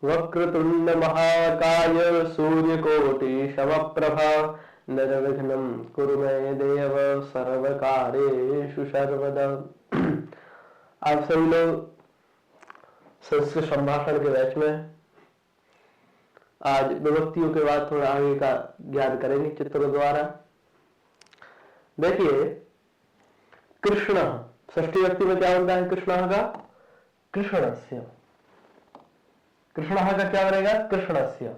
वक्रतुंड महाकाय सूर्यकोटि समप्रभा निर्विघ्नं कुरु मे देव सर्वकार्येषु सर्वदा। आप सभी लोग संस्कृत संभाषण के बैच में आज विभक्तियों के बाद थोड़ा आगे का ज्ञान करेंगे चित्रों द्वारा। देखिए, कृष्ण षष्ठी व्यक्ति में क्या बनता है? कृष्ण का कृष्णस्य। कृष्ण का क्या बनेगा? कृष्णस्य।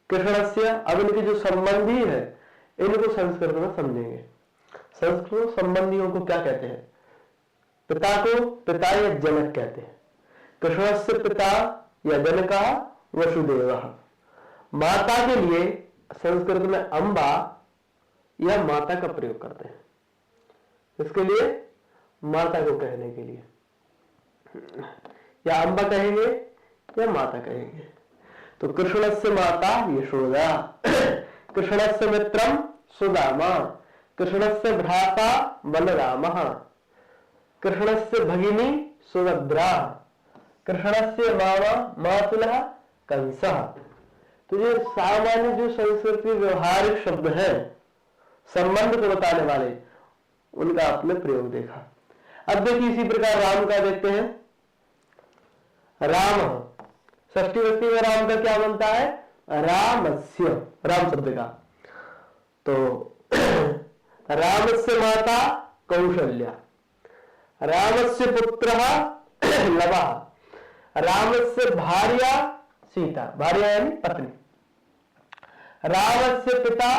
कृष्णस्य। अब इनके जो संबंधी है इनको संस्कृत में समझेंगे। संस्कृत संबंधियों को क्या कहते हैं? पिता को पिता या जनक कहते हैं। कृष्णस्य पिता या जनक वसुदेव। माता के लिए संस्कृत में अम्बा या माता का प्रयोग करते हैं। इसके लिए माता को कहने के लिए या अम्बा कहेंगे या माता कहेंगे। तो कृष्णस्य माता यशोदा, कृष्णस्य मित्रम सुदामा, कृष्णस्य भ्राता बलरामः, कृष्णस्य भगिनी सुभद्रा, कृष्णस्य मामा मातुलः कंसः। तो ये सामान्य जो संस्कृत के व्यवहारिक शब्द हैं संबंध को बताने वाले, उनका आपने प्रयोग देखा। अब देखिए इसी प्रकार राम का देखते हैं। राम षष्ठी व्यक्ति में राम का क्या बनता है? रामस्य, राम शब्द का। तो रामस्य माता कौशल्या, रामस्य पुत्रः लवः, रामस्य भार्या सीता, भार्या यानी पत्नी, रामस्य पिता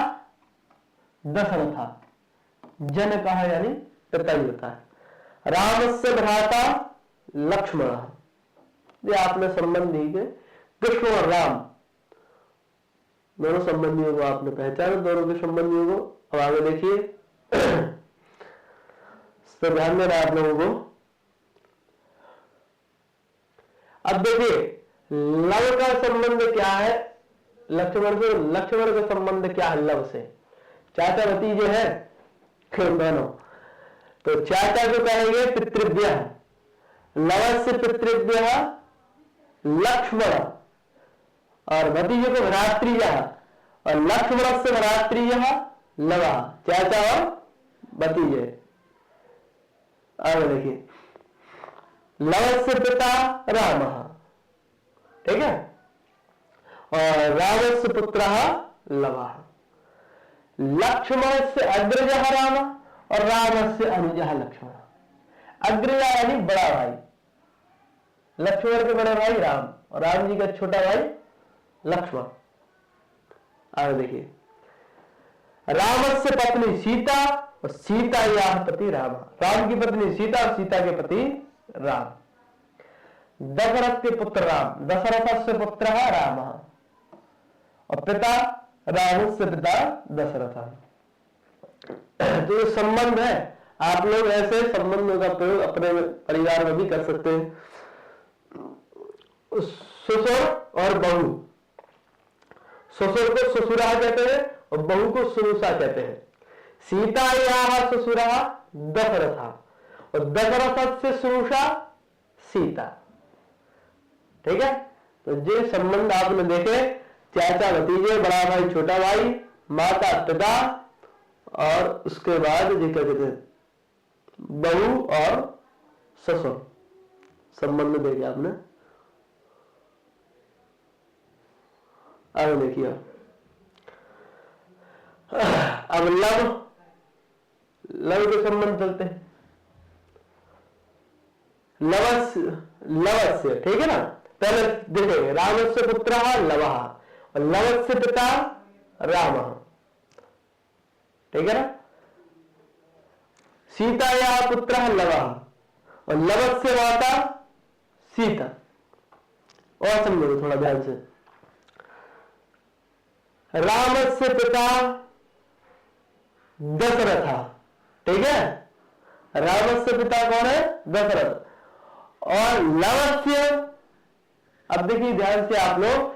दशरथ, जनकः यानी पिता ही होता है, रामस्य भ्राता लक्ष्मण। ये आपने संबंधी के कृष्ण और राम दोनों संबंधियों को आपने पहचाना, दोनों के संबंधियों को। अब आगे देखिए, इस पर ध्यान देना आप लोगों को। अब देखिए लव का संबंध क्या है लक्ष्मण से? लक्ष्मण का संबंध क्या है लव से? चाचा भतीजे हैं दोनों, तो चाचा को कहेंगे पितृव्य, लवस्य पितृव्य लक्ष्मण, और भतीजे को भ्रातृव्य, और लक्ष्मण से भ्रातृव्य लवा, चाचा और भतीजे। आगे देखिए, लवस्य पिता राम, ठीक है, और रामस्य पुत्र लवा, लक्ष्मण से अग्रज राम और राम से अनुज लक्ष्मण। अग्रज यानी बड़ा भाई, लक्ष्मण के बड़े भाई राम और राम जी का छोटा भाई लक्ष्मण। आगे देखिए, रामस्य पत्नी सीता और सीता या पति राम, राम की पत्नी सीता और सीता के पति राम। दशरथ के पुत्र राम, दशरथ से पुत्र है राम, और पिता राम से पिता दशरथ। तो ये संबंध है, आप लोग ऐसे संबंधों का प्रयोग अपने परिवार में भी कर सकते हैं। ससुर और बहू, ससुर को ससुरा कहते हैं और बहू को सुनुसा कहते हैं। सीता या ससुरा दशरथ और दशरथ से सुनुषा सीता, ठीक है। तो ये संबंध आपने देखे, चाचा भतीजे, बड़ा भाई छोटा भाई, माता पिता, और उसके बाद ये क्या कहते हैं बहू और ससुर, संबंध देखे आपने। आगे देखिए, अब लव के संबंध चलते हैं। लवस्य, ठीक है ना। पहले देखेंगे, रामस्य पुत्र लवः और लवस्य पिता राम, ठीक है ना। सीता या पुत्र लवः और लवस्य माता सीता। और समझो थोड़ा ध्यान से, रामस्य पिता दशरथ, ठीक है, रामस्य पिता कौन है? दशरथ। और लवस्य, अब देखिए ध्यान से आप लोग,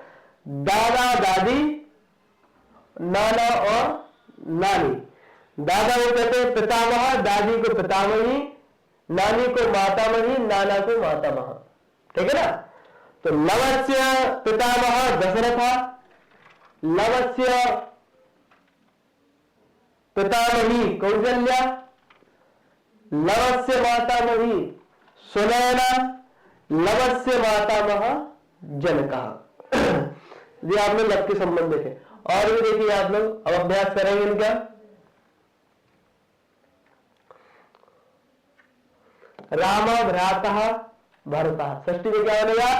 दादा दादी, नाना और नानी। दादा को कहते हैं पितामह, दादी को पितामही, नानी को मातामही, नाना को मातामह, ठीक है ना। तो लवस्य पितामह दशरथ, लवस्य पितामही कौसल्या, लवस्य मातामही सुनयना, लवस्य मातामह जनकः। ये आप लोग लव के संबंध देखे। और भी देखिए आप लोग, अब अभ्यास करेंगे इनका। राम भ्रातः भरतः, षष्ठी में क्या बनेगा?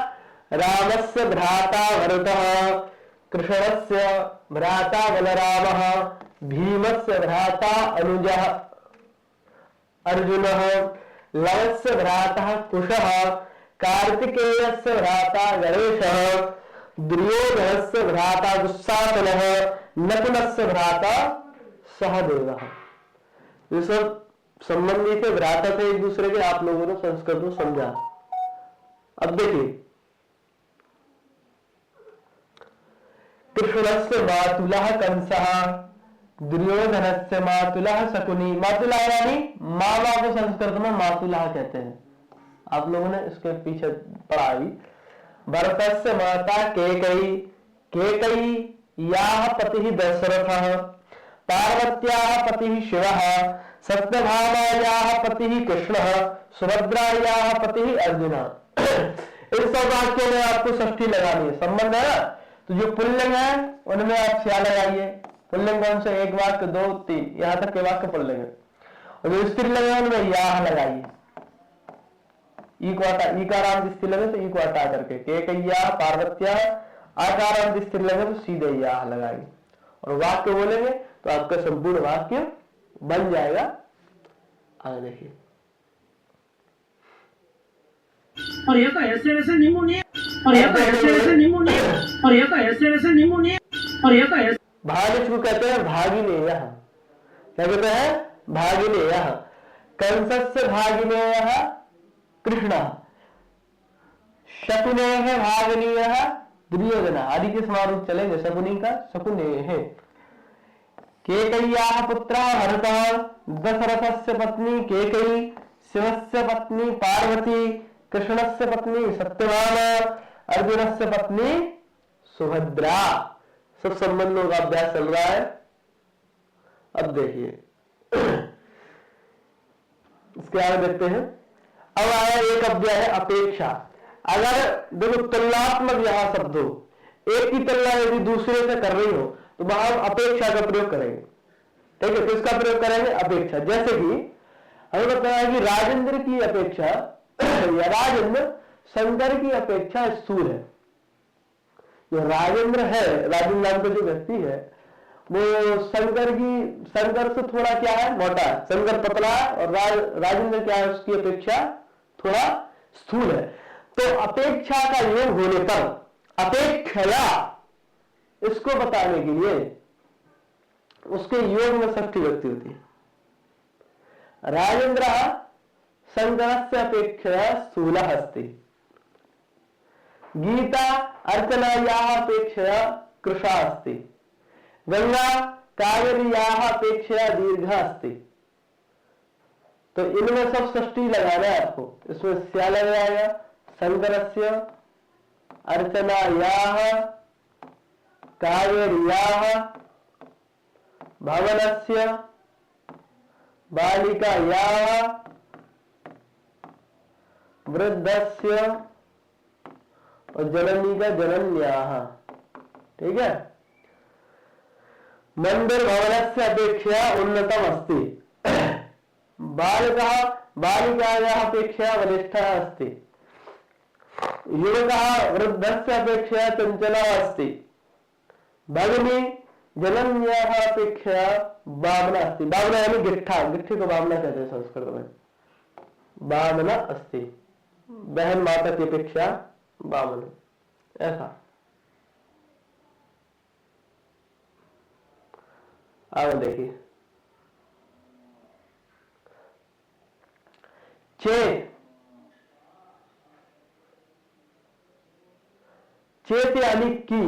रामस्य भ्राता भरतः, कृष्णस्य भ्राता बलरामः, भीमस्य भ्राता अनुजः अर्जुनः, लवस्य भ्रातः कुशः, कार्तिकेयस्य भ्राता गणेशः, दुर्योधनस्य भ्राता दुस्साहसनः, नकुलस्य भ्राता सहदेवः। ये सब संबंधी थे, भ्राता थे एक दूसरे के। आप लोगों ने संस्कृत में समझा। अब देखिए, कृष्णस्य मातुलः कंसः, दुर्योधनस्य मातुलः शकुनी। मातुला यानी मामा को संस्कृत में मातुला कहते हैं। आप लोगों ने इसके पीछे पढ़ा भी। भरतस्य माता केकई, केकई याः पतिः दशरथः, पार्वत्याः पतिः शिवः, सत्यभामायाः पतिः कृष्णः, सुभद्रायाः पतिः अर्जुनः। इन सब वाक्यों में आपको षष्ठी लगानी है। संबंध है ना, तो जो पुल्लिंग है उनमें आप स्या लगाइए। पुल्लिंग कौन से? एक वाक्य, दो, तीन, यहां तक के वाक्य पुल्लिंग है। और जो स्त्रीलिंग है उनमें याह लगाइए। ई को हटा, ईकारांत स्त्रीलिंग है तो ई को हटा करके केकैया पार्वत्या, आकारांत स्त्रीलिंग है तो सीधे याह लगाइए और वाक्य बोलेंगे तो आपका संपूर्ण वाक्य बन जाएगा। आगे देखिए, और ये तो ऐसे वैसे निमोनिया, और ये तो ऐसे वैसे निमोनिया, और ये तो ऐसे वैसे निमोनिया, और ये तो ऐसे। भाग को कहते हैं भागिनेयः। क्या कहते हैं? भागिनेयः। कंसस्य भागिनेयः कृष्ण, शकुनेः भागिनेयः दुर्योधन आदि के समारूप चलेंगे। शकुनी का शकुनेः। केकय्याः पुत्रः भरतः, दशरथस्य पत्नी केकयी, शिवस्य पत्नी पार्वती, कृष्णस्य पत्नी सत्यभामा, अर्जुनस्य पत्नी सुभद्रा। सब संबंधों का अभ्यास चल रहा है। अब देखिए, इसके आगे देखते हैं। अब आया एक अव्यय है अपेक्षा। अगर देखो तुलनात्मक यहां शब्द हो, एक की तुलना यदि दूसरे से कर रही हो तो वहां हम अपेक्षा का प्रयोग करेंगे। ठीक है, किसका प्रयोग करेंगे? अपेक्षा। जैसे कि हमें बताया कि राजेंद्र की अपेक्षा या राजेंद्र शंकर की अपेक्षा स्थूल है। जो राजेंद्र है, राजेंद्र नाम का जो व्यक्ति है, वो शंकर से थोड़ा क्या है? मोटा है। शंकर पतला है और राजेंद्र क्या है? उसकी अपेक्षा थोड़ा स्थूल है। तो अपेक्षा का योग होने पर अपेक्षया, इसको बताने के लिए उसके योग में षष्ठी व्यक्ति होती है। राजेंद्र शंकरस्य अपेक्षया स्थूलः अस्ति, गीता अर्चनायाः अपेक्षया कृशा अस्ति, गंगा कावेर्याः अपेक्षया दीर्घा अस्ति। तो इनमें सब षष्ठी लगाना है आपको। इसमें स्या लग जाएगा, शंकरस्य, अर्चनायाः, कावेर्याः, भवनस्य, बालिकायाः, वृद्धस्य और जननी का जनन्याः। ठीक है। मंदिर भवनस्य अपेक्षया उन्नतम अस्ति, बालिका बालिकायाः अपेक्षया वरिष्ठः अस्ति, युवकः वृद्धस्य अपेक्षया चंचलः अस्ति, भगिनी जनन्याः अपेक्षया बामना अस्ति। बामना यानी गिट्ठा, गिट्ठी को बामना कहते हैं संस्कृत में। बामना अस्ति, बहन माता की अपेक्षा बामन, ऐसा। आगे देखिए, चेत, चेत यानी की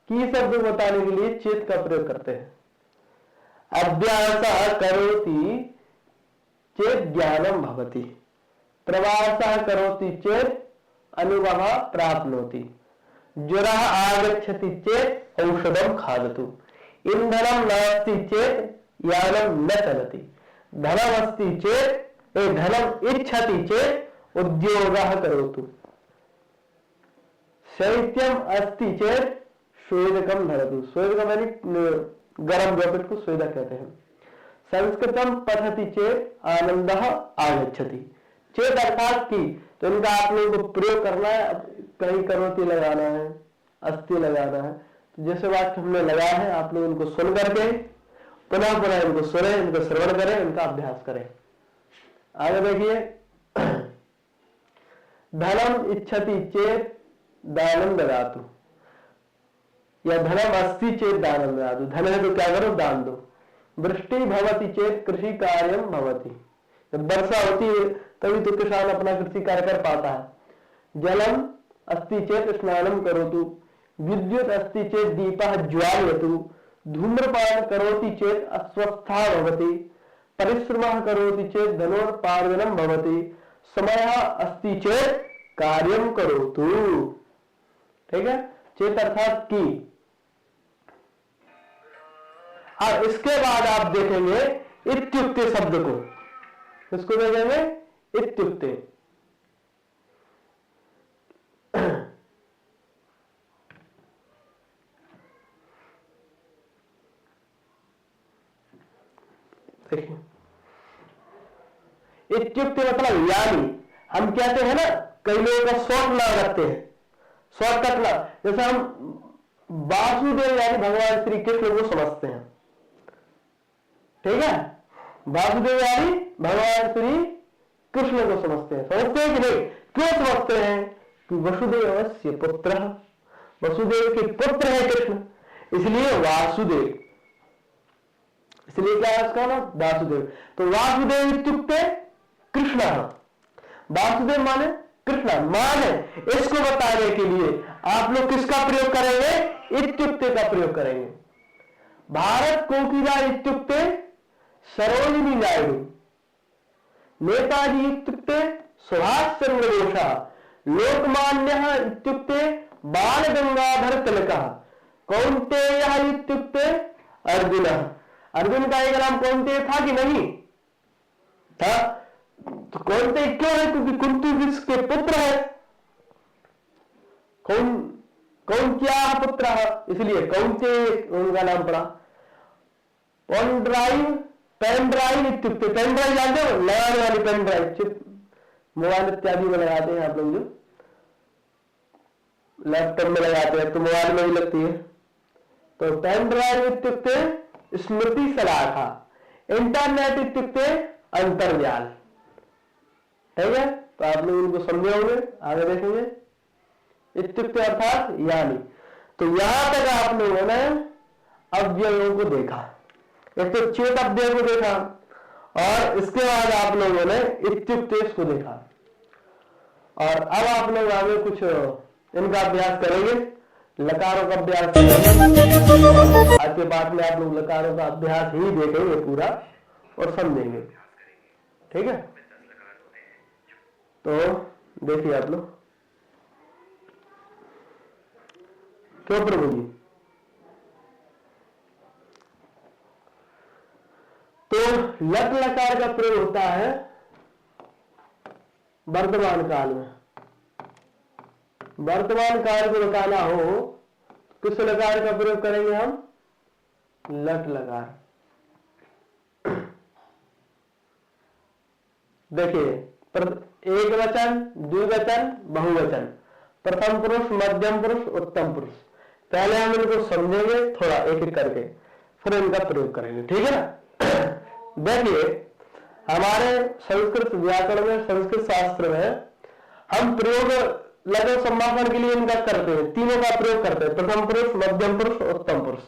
शब्द बताने के लिए चेत का प्रयोग करते हैं। अभ्यास करोति चेत ज्ञानम भवति। प्रवासः करोति चेत् अनुभवः प्राप्नोति, ज्वरः आगच्छति चेत् औषधं खादतु, ईन्धनं नास्ति चेत् यानं न चलति, धनमस्ति चेत् धनम् इच्छति चेत् उद्योगः करोतु, शैत्यम् अस्ति चेत् स्वेदकं धरतु। स्वेदकं यानी गरम जैकेट को स्वेदक कहते हैं। संस्कृतम पठति चेत आनंदः आगच्छति। चेत अर्थात की, तो इनका आप लोगों को प्रयोग करना है। कहीं करोति लगाना है, अस्थि लगाना है, तो जैसे वाक्य हमने लगाया है आप लोग इनको सुन करके पुनः पुनः इनको सुने, इनको श्रवण करें, इनका अभ्यास करें। आगे देखिए, धनम इच्छति चेत दानम ददातु, या धनम अस्ति चेत दानम ददातु। धन है तो क्या करो, दान दो। वृष्टि भवति चेत कृषि कार्यम भवति, जब वर्षा होती है तभी तो किसान अपना कृषि कार्य कर पाता है। जलम अस्ति चेत स्नानम करोतु, विद्युत अस्ति चेत दीपः ज्वालयतु, धूम्रपान करोति चेत अस्वस्था भवति, परिश्रमः करोति चेत धनोपार्जनम भवति, समयः अस्ति चेत कार्यम करोतु। ठीक है, चेत अर्थात की। और इसके बाद आप देखेंगे इत्युक्ते शब्द को, इसको देखेंगे इत्युक्ते। देखिए, इत्युक्ते मतलब यानी, हम कहते हैं ना, कई लोगों का शॉर्ट नाम रखते हैं, शॉर्टकट नाम। जैसे हम वासुदेव यानी भगवान श्री कृष्ण को समझते हैं। ठीक है, वासुदेव यानी भगवान श्री कृष्ण को समझते हैं। समझते हैं कि नहीं? क्यों समझते हैं? कि वसुदेवस्य पुत्र, वसुदेव के पुत्र है कृष्ण, इसलिए वासुदेव, इसलिए क्या है उसका नाम वासुदेव। तो वासुदेव इत्युक्ते कृष्ण, वासुदेव माने कृष्ण, माने इसको बताने के लिए आप लोग किसका प्रयोग करेंगे? इत्युक्ते का प्रयोग करेंगे। भारत कोकिला इत्युक्ते सरोजिनी नायडू, नेताजी इत्युक्ते सुभाष चंद्र बोस, लोकमान्यः इत्युक्ते बाल गंगाधर तिलकः, कौन्तेयः इत्युक्ते अर्जुन। अर्जुन का एक नाम कौन्तेय था कि नहीं था? तो कौन्तेय क्यों है? क्योंकि कुंती किसके पुत्र है? कौन्त्याः पुत्रः, इसलिए कौन्तेय उनका नाम पड़ा। ऑन ड्राइव, पेन ड्राइव इत्युक्ते, पेन ड्राइव जानते हो, लगाने वाली पेन ड्राइव, चिप मोबाइल इत्यादि में लगाते हैं आप लोग, जो लैपटॉप में लगाते हैं तो मोबाइल में भी लगती है। तो पेन ड्राइव इत्युक्ते स्मृति सलाखा, इंटरनेट इत्युक्ते अंतर्जाल। ठीक है, तो आप लोग इनको समझे होंगे, आगे देखेंगे। इत्युक्ते अर्थात यानी। तो यहां तक आप लोगों ने अव्ययों को देखा, एक तो चेत अव्यय को देखा, और इसके बाद आप लोगों ने इत्युक्ते को देखा। और अब आप लोग आगे कुछ इनका अभ्यास करेंगे, लकारों का अभ्यास करेंगे। आज के पाठ में आप लोग लकारों का अभ्यास ही देखेंगे पूरा और समझेंगे। ठीक है, तो देखिए आप लोग, क्यों प्रभु जी? तो लट लकार का प्रयोग होता है वर्तमान काल में। वर्तमान काल को बताना हो, किस लकार का प्रयोग करेंगे हम? लट लकार। देखिए, एक वचन, द्विवचन, बहुवचन, प्रथम पुरुष, मध्यम पुरुष, उत्तम पुरुष। पहले हम इनको समझेंगे थोड़ा एक एक करके, फिर इनका प्रयोग करेंगे। ठीक है ना? देखिए, हमारे संस्कृत व्याकरण में, संस्कृत शास्त्र में हम प्रयोग लघु संभाषण के लिए इनका करते हैं, तीनों का प्रयोग करते हैं, प्रथम पुरुष, मध्यम पुरुष, उत्तम पुरुष।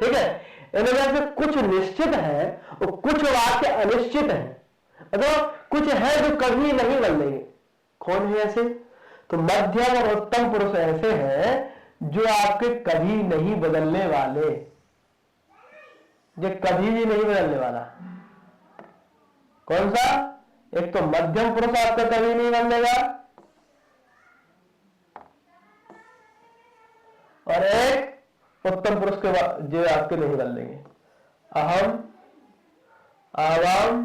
ठीक है, इनमें से कुछ निश्चित है और कुछ वाक्य अनिश्चित है, मतलब कुछ है जो कभी नहीं बदलेंगे। कौन है ऐसे? तो मध्यम और उत्तम पुरुष ऐसे हैं जो आपके कभी नहीं बदलने वाले, जो कभी भी नहीं बदलने वाला। कौन सा? एक तो मध्यम पुरुष आपका कभी नहीं बदलेगा और एक उत्तम पुरुष के जो आपके नहीं बदलेंगे। अहम, आवाम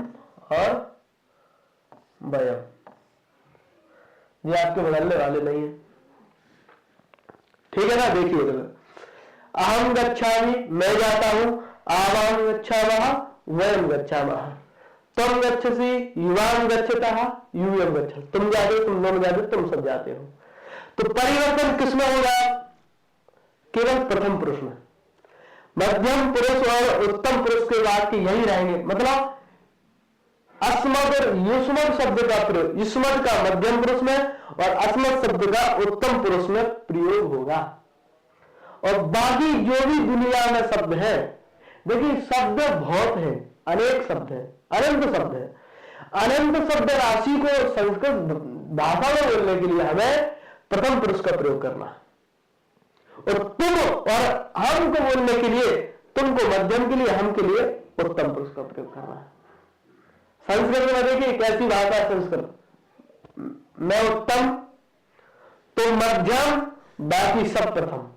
और वयम, ये आपके बदलने वाले नहीं है। ठीक है ना? देखिए अहम गच्छामि, मैं जाता हूं, आवाम गच्छामः, वयम गच्छामः, तुम गच्छसि, युवाम गच्छतः, यूयम गच्छति, तुम जाते हो, तुम दोनों जाते हो, तुम सब जाते हो। तो परिवर्तन किसमें होगा? केवल प्रथम पुरुष में। मध्यम पुरुष और उत्तम पुरुष के वाक्य यही रहेंगे। मतलब अस्मद और युष्मद शब्द का प्रयोग युष्मद का मध्यम पुरुष में और अस्मद शब्द का उत्तम पुरुष में प्रयोग होगा। और बाकी जो भी दुनिया में शब्द हैं, देखिए शब्द बहुत हैं, अनेक शब्द हैं, अनंत शब्द हैं। अनंत शब्द राशि को संस्कृत भाषा में बोलने के लिए हमें प्रथम पुरुष का प्रयोग करना है, और तुम और हम को बोलने के लिए तुमको मध्यम के लिए, हम के लिए उत्तम पुरुष का प्रयोग करना है। संस्कृत में देखिए कैसी भाषा है संस्कृत। मैं उत्तम, तुम मध्यम, बाकी सब प्रथम।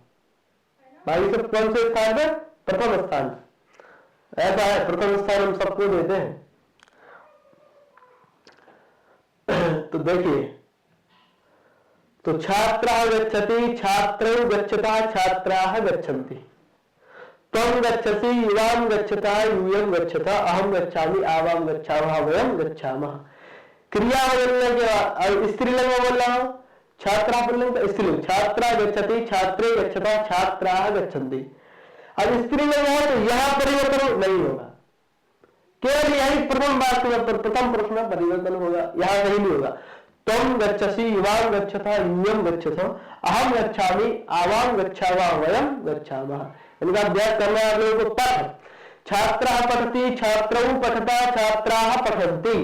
बाकी सब कौन से स्थान पे? प्रथम स्थान। ऐसा है, प्रथम स्थान हम सबको देते हैं। तो देखिए, तो छात्रा गच्छति, छात्रौ गच्छता, छात्राः गच्छन्ति, त्वं गच्छसि, युवां गच्छतः, यूयं गच्छतः, अहं गच्छामि, आवां गच्छामः, वयं गच्छामः। क्रिया बोलने के बाद स्त्रीलिंग में बोल रहा हूं, छात्रा पुल्लिंग, स्त्रीलिंग, छात्रा गच्छति, छात्रे गच्छतः, छात्राः गच्छन्ति। अब स्त्रीलिंग है तो यहां परिवर्तन नहीं होगा, केवल यही प्रथम वाक्य में प्रथम पुरुष में परिवर्तन होगा, यहां कहीं नहीं होगा। त्वं गच्छसि, युवां गच्छतः, यूयं गच्छतः, अहं गच्छामि, आवां गच्छामः, वयं गच्छामः। इनका अभ्यास करना है आप लोगों को। पठ, छात्रः पठति, छात्रौ पठता, छात्राः पठन्ति,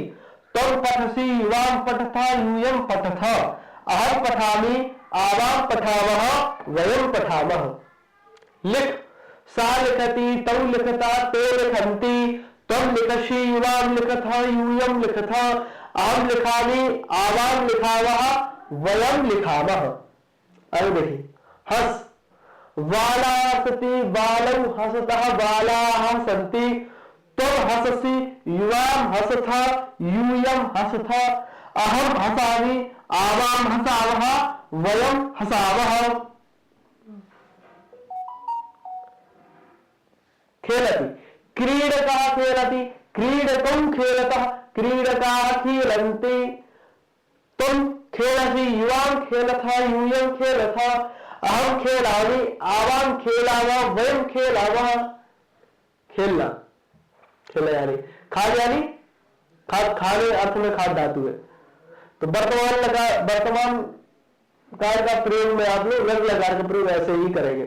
त्वं पठसि, युवां पठतः, यूयं पठतः, अहं पठामि, आवां पठामः, वयं पठामः। लिख, सा लिखति, तौ लिखता, ते लिखन्ति, त्वं लिखसि, युवां लिखतः, यूयं लिखतः, अहं लिखामि, आवां लिखावः, वयं लिखामः। अब देखिए, हस, बाला हसति, बालौ हसतः, बालाः हसन्ति, त्वं हससि, युवां हसतः, यूयं हसतः, अहं हसामि, आवां हसावः, वयं हसावः। खेलति, क्रीडकः खेलति, क्रीडकौ खेलतः, क्रीडकाः खेलन्ति, त्वं खेलसि, युवां खेलतः, यूयं खेलतः, अहं खेलामि, आवां खेलावः, वयं खेलावः। खेलना, खेला यानी खाद, यानी खाद, खाने अर्थ में खाद धातु है। तो वर्तमान काल का प्रयोग में आप लोग अलग अलग का प्रयोग ऐसे ही करेंगे।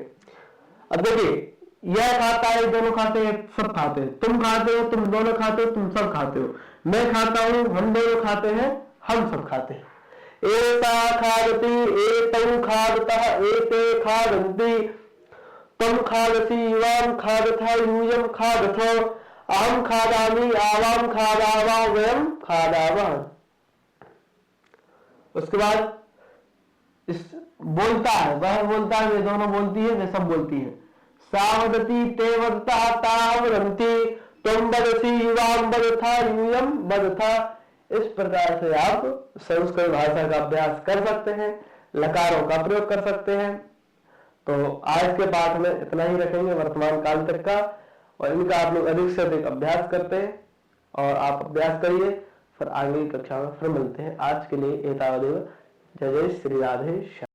अब देखिए, यह खाता है, दोनों खाते हैं, सब खाते हैं, तुम खाते हो, तुम दोनों खाते हो, तुम सब खाते हो, मैं खाता हूं, हम दोनों खाते हैं, हम सब खाते हैं। एता खादति, एतौ खादतः, एते खादन्ति, त्वं खादसि, युवां खादतः, यूयं खादतः, अहं खादामि, आवां खादावः, वयं खादावः। उसके बाद इस बोलता है, वह बोलता है, वे दोनों बोलती है, वे सब बोलती है। सा वदति, ते वदतः, ता वदन्ति, त्वं वदसि, युवां वदतः, यूयं वदतः। इस प्रकार से आप संस्कृत भाषा का अभ्यास कर सकते हैं, लकारों का प्रयोग कर सकते हैं। तो आज के पाठ में इतना ही रखेंगे, वर्तमान काल तक का, और इनका आप लोग अधिक से अधिक अभ्यास करते हैं और आप अभ्यास करिए। फिर अगली कक्षा में फिर मिलते हैं। आज के लिए एतावदेव। जय जय श्री राधे श्याम।